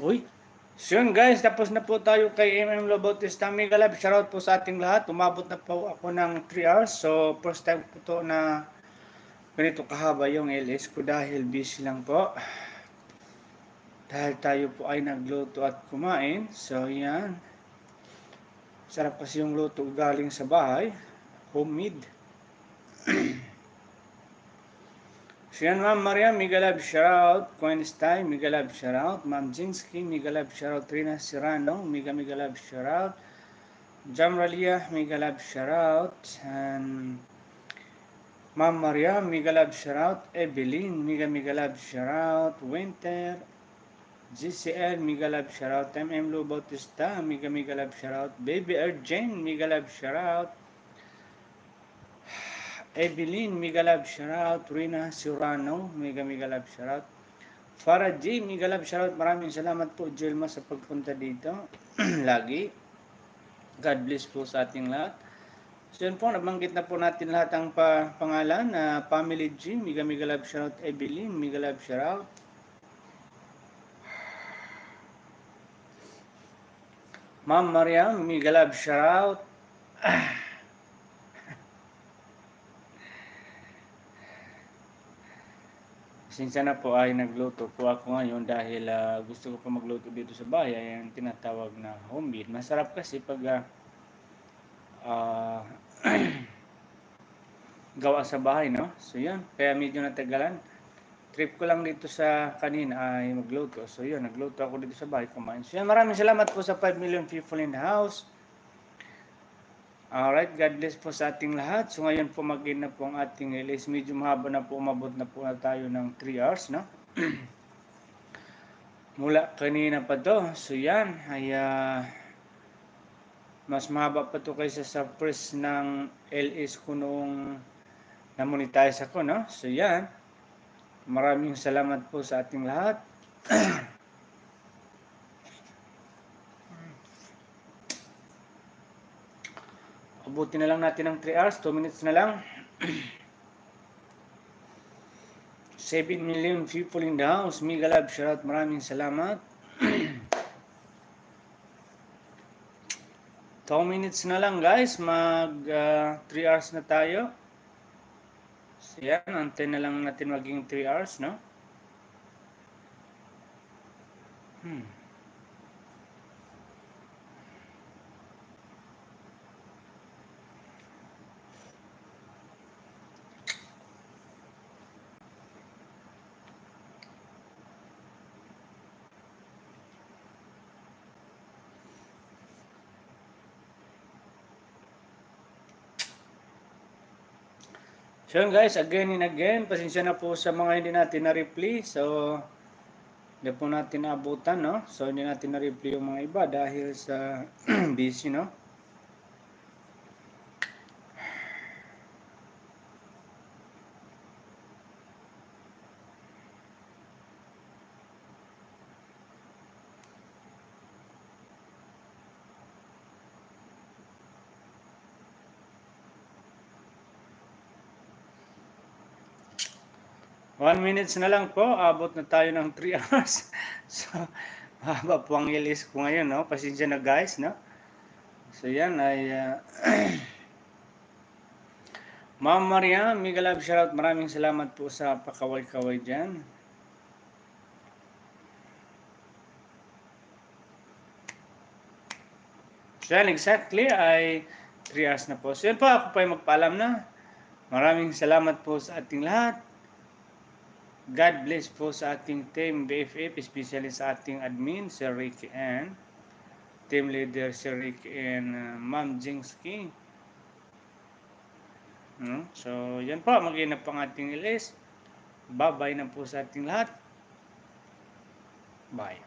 Uy. So yun guys, tapos na po tayo kay MM Lobautista. Mega love shoutout po sa ating lahat. Umabot na po ako ng 3 hours. So first time po to na ganito kahaba yung LS ko dahil busy lang po. Dahil tayo po ay nagluto at kumain. So yan. Sarap kasi yung luto galing sa bahay. Homemade. So yan, Ma'am Maria, mega love shoutout. Queen Style, mega love shoutout. Ma'am Jinsky, mega love shoutout. Rina Serrano, mega love shoutout. Jamralia, mega love shoutout. And Ma'am Maria, mega love shoutout. Evelyn, mega love shoutout. Winter, GCL, mega love shoutout. MM Lou Bautista, mega love shoutout. Baby Erjen, mega love shoutout. Evelyn, mega love shoutout. Rina Serrano, mega love shoutout. Farah J, mega love shoutout. Maraming salamat po, Jelma, sa pagpunta dito. Lagi. God bless po sa ating lahat. So yun po, nabanggit na po natin lahat ang pangalan. Family G, mega love shoutout. Evelyn, mega love shoutout. Ma'am Mariam, mega love shoutout. Sinsa na po ay nagluto po ako ngayon dahil gusto ko pa magluto dito sa bahay, yung tinatawag na homemade. Masarap kasi pag gawa sa bahay, no? So yan, kaya medyo natagalan. Trip ko lang dito sa kanina ay magluto. So yun, nagluto ako dito sa bahay, kumain. So yan, maraming salamat po sa 5 million people in the house. Alright, God bless po sa ating lahat. So ngayon po mag-in na po ang ating release. Medyo mahaba na po, umabot na po na tayo ng 3 hours, no? Mula kanina pa to. So yan, ay mas mahaba pa to kaysa sa first ng LS ko noong na-monetize ako, no? So yan, maraming salamat po sa ating lahat. Abutin na lang natin ng 3 hours, 2 minutes na lang. 7 million people in the house. Mega love shoutout, maraming salamat. 2 minutes na lang guys, mag 3 hours na tayo. So yan, antay na lang natin maging 3 hours, no? So yun guys, again and again, pasensya na po sa mga hindi natin na-reply. So, hindi po natin naabutan, no? So, hindi natin na-reply yung mga iba dahil sa busy, no? One minutes na lang po, abot na tayo ng 3 hours. So, mahaba po ang release ko ngayon, no? Pasensya na guys, no? So, yan ay... Ma'am Maria, mega love shoutout. Maraming salamat po sa pakaway-kaway dyan. So, yan, exactly ay 3 hours na po. So, yan po, ako pa ay magpaalam na. Maraming salamat po sa ating lahat. God bless po sa ating team BFF, especially sa ating admin, Sir Ricky and team leader, Sir Ricky and Ma'am Jinsky. So, yan po, mag-inap ang ating LS. Bye-bye na po sa ating lahat. Bye.